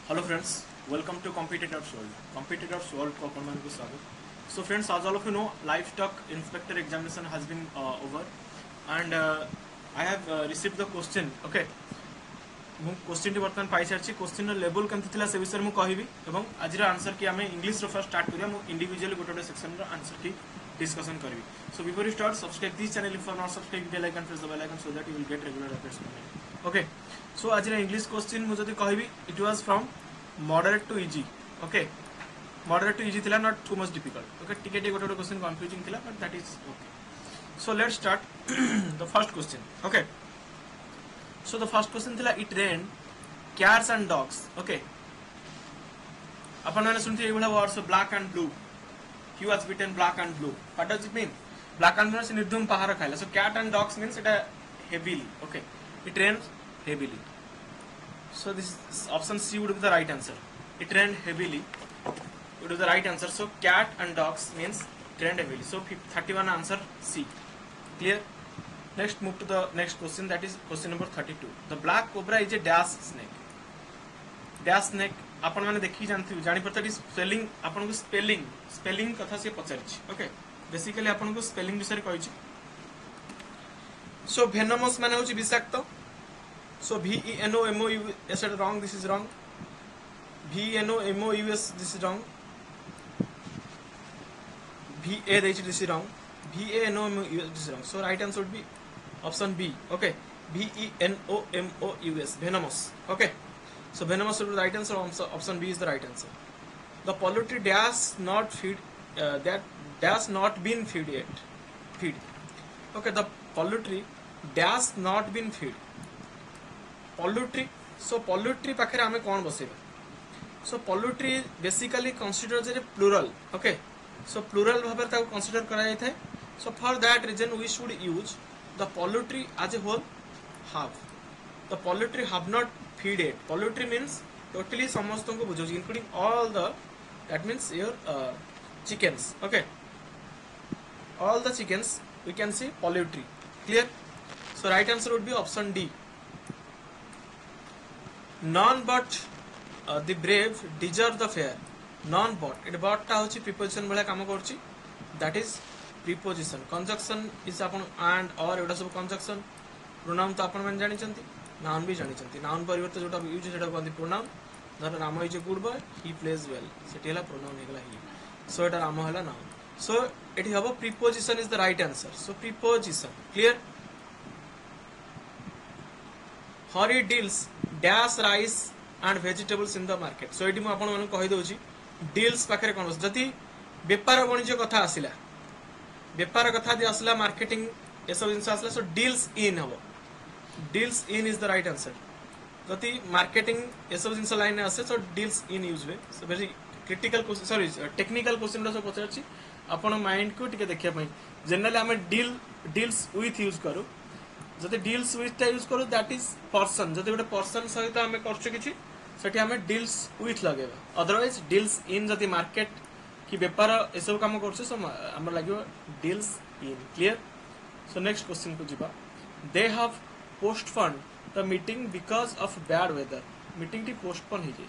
Hello friends, welcome to Competitors World. Competitors World को अपन मान को स्वागत. So friends, as all of you know, livestock inspector examination has been over, and I have received the question. Okay, ମୁଁ question T बर्तमान पाई सारी question level केमती थिला से विषय में कहबी एवं आज आंसर की आम इंग्लिश रो फर्स्ट स्टार्ट करिया. मु इंडिविजुअली गोटे सेक्शन रो आंसर की डिस्कशन करबी. So before you start, subscribe this channel if you are not subscribe, bell icon press the bell icon so that you will get regular updates from me. Okay, so आज English question मु जदी कहबी, it was from moderate to easy. Okay, moderate to easy थिला, not too much difficult. Okay, टिके गोटे गोटे question confusing थिला, but that is okay. So let's start the first question. Okay, so the first question थिला, it rain cats and dogs. Okay, अपन मैंने सुनते ये वाला words black and blue. He was bitten black and blue. What does it mean? Black and blue means निर्धूम पहाड़ खाइला. So cat and dogs means it heavily. Okay, it rained heavily. So this option C would be the right answer. It rained heavily would be the right answer. So cat and dogs means it rained heavily. So 31 answer C. Clear? Next, move to the next question. That is question number 32. The black cobra is a dash snake. Dash snake आपण माने देखि जानथि जानि परतडी spelling आपण को spelling कथा से पचारछि. Okay, basically आपण को स्पेलिंग विषय कहिछि. सो वेनमस माने होछि विषाक्त. सो VENOMOU is wrong, this is wrong. VENOMOUS this is wrong. VA this is wrong. VANOMOUS this is wrong. So right answer would be option B. Okay, VENOMOUS venomous. Okay, so venomous would be the right answer. Option B is the right answer. The poultry does not feed, that does not been feed yet. Feed. Okay, the poultry does not been feed. Poultry. So poultry पाखरे हमें कौन बसेबा? So poultry basically considered as a plural. Okay, so plural भाବରେ ताको consider करा जाय थाए. So for that reason we should use the poultry as a whole have. The poultry have not feed it. Poultry means totally समस्त को बुझो, including all the, that means your chickens. Okay, all the chickens we can say poultry. Clear? So right answer would be option D. None but the brave deserve the fair. None but, it but टा होची preposition भले काम करची. That is preposition. Conjunction is upon and or एटा सब conjunction. Pronoun तो अपन मन जानि चंती, noun भी जानि चंती. नाउन परिवर्ते जोटा यूज सेटा कोन प्रोनाउन. धर Ram is a good boy, he plays well, सेटी हला प्रोनाउन हेगला ही. सो एटा राम हला नाउन. सो एटी हबो preposition is the right answer. So preposition. Clear? Hari deals dash rice and vegetables in the market. So एटी म आपन मन कहि दोछि, डील्स पाखरे कोन बस, जति व्यापार वाणिज्य कथा आसिला, व्यापार कथा दि आसिला, मार्केटिंग ए सब जिंस आसिला. सो डील्स इन हबो. Deals in is the right answer. जति मार्केटिंग ए सब जिंस लाइन आसे, सो डील्स इन यूज वे. So very critical question, sorry technical question सब पचारछि. आपण माइंड को टिके देखिया पई. जनरली हमें डील्स विथ यूज करू. जति डील्स विथ ता यूज करू, दैट इज पर्सन. जति गोटे पर्सन सहित हमें करछु किछि, सेठी हमें डील्स विथ लगेबा. अदरवाइज डील्स इन जति मार्केट कि व्यापार ए सब काम करछु, सो हमर लागियो deals in. Clear? So next question को जिबा. They have postponed the meeting because of bad weather. Meeting टी पोस्टपोन हो जाए.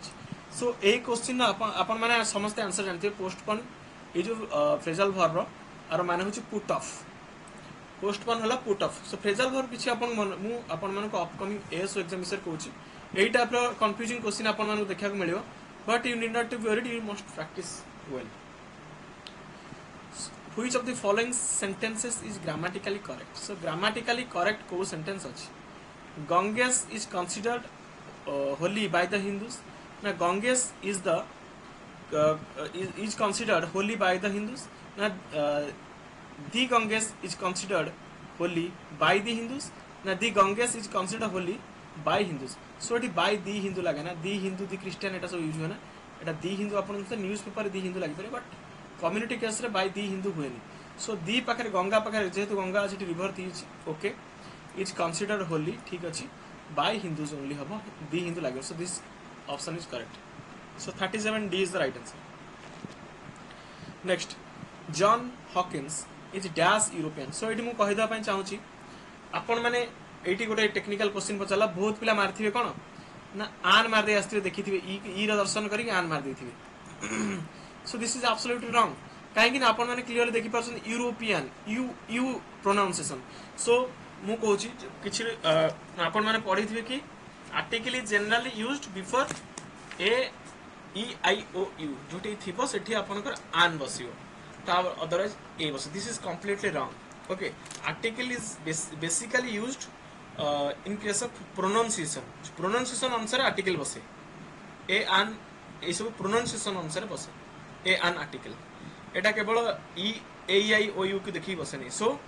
सो ए क्वेश्चन अपन माने समस्त आंसर जानते. पोस्टपोन ये जो फ्रेजल वर्ब आर माने होची पुट ऑफ. पोस्टपोन हला पुट ऑफ. सो फ्रेजल वर्ब किछि अपन मु अपन मन को अपकमिंग एएसओ एग्जाम विषय कहूची. एई टाइप रो कंफ्यूजिंग क्वेश्चन अपन मन को देखा को मिलियो, but you need not to be worried, you must practise well. Which of the following sentences is grammatically correct? So grammatically correct को sentence अछि. Ganges is considered holy by the Hindus. Now Ganges is the is considered holy by the Hindus. Now the Ganges is considered holy by the Hindus. Now the Ganges is considered holy by Hindus. So it by the Hindu लगे ना, the Hindu the Christian एटा सब use हुए ना. एटा the Hindu अपन से news paper the Hindu लगी पड़े, but community case रे by the Hindu हुएनी. सो दी पाखरे गंगा पाखरे जेहेतु गंगा अछि, river Teej. Okay, is considered Holi. ठीक अछि, बाय हिंदूज ओनली हबो, दी हिंदू लागो. So this option is correct. So 37 D is the right answer. Next, John Hawkins is dash European. So eighty मु कहि दा पय चाहूची, आपण माने एटी गोटे टेक्निकल क्वेश्चन पचाला. बहुत पिला मारथिबे कोन ना आन मार दे आस्ते देखिथिबे ई रो दर्शन करी आन मार देथिबे so this is absolutely wrong कहीं ना आपण माने क्लियरली देखि परसन European u u pronunciation so मु कहूची किछि आपण माने पढिथिबे कि article is generally used before a e i o u जोटी थिबो सेठी आपनकर आन बसियो ता अदरवाइज ए बस this is completely wrong okay article is basically used in case of pronunciation अनुसार आर्टिकल बसे ए आन ए सब प्रोनाउंसिएशन अनुसार बसे ए आन आर्टिकल एटा केवल ई ए आई ओ यू के देखि बसे नहीं so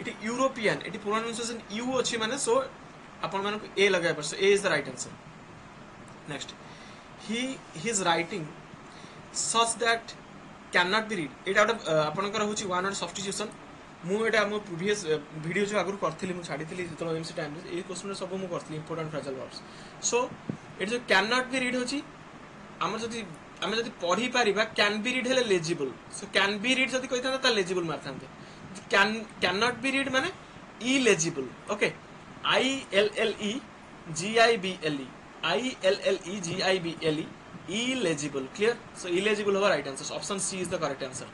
it European it pronunciation u अछि माने सो आपण मानको ए लगाय परसो a is the right answer next he is writing such that cannot be read एटा आपनकर होची वन वर्ड सब्स्टिट्यूशन मु एटा मो प्रीवियस वीडियो जो आगु करथिली मु छाडीथिली जतो एमसी टाइम रे ए क्वेश्चन सब मु करथिली इंपोर्टेंट फ्रेजल वर्ड्स सो एट जो cannot be read होची हम जदि पढ़ी पारिबा कैन बी रीड हेले legible so can be read जदि कहिथा ता लेजिबल मारथांते कैन नॉट बी रीड माने illegible okay I L L E G I B L E ILLEGIBLE illegible clear so illegible होगा right answer so option C is the correct answer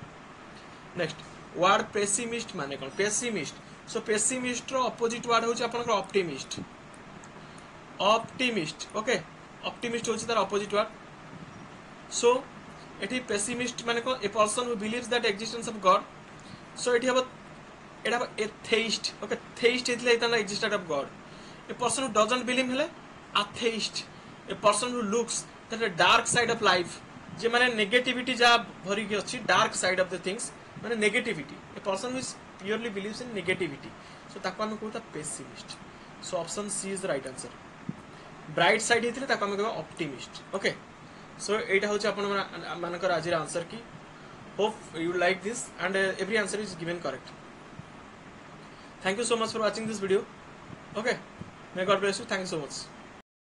next word pessimist माने कौन pessimist so pessimist रो opposite word होची अपन को optimist okay optimist होची तार opposite word so एठी pessimist माने को a person who believes that existence of God so एठी हबो एटा atheist okay theist इतले इतना existence of God a person who doesn't believe हेले atheist a person who looks at the dark side of life जे माने negativity जा भरी के अछि dark side of the things माने negativity a person who is purely believes in negativity so ताको हम कहता pessimist so option C is the right answer bright side हेतिले ताको हम कहबा optimist okay so एटा होछि अपन मानकर आजिर आंसर की hope you like this and every answer is given correct thank you so much for watching this video okay may God bless you thank you so much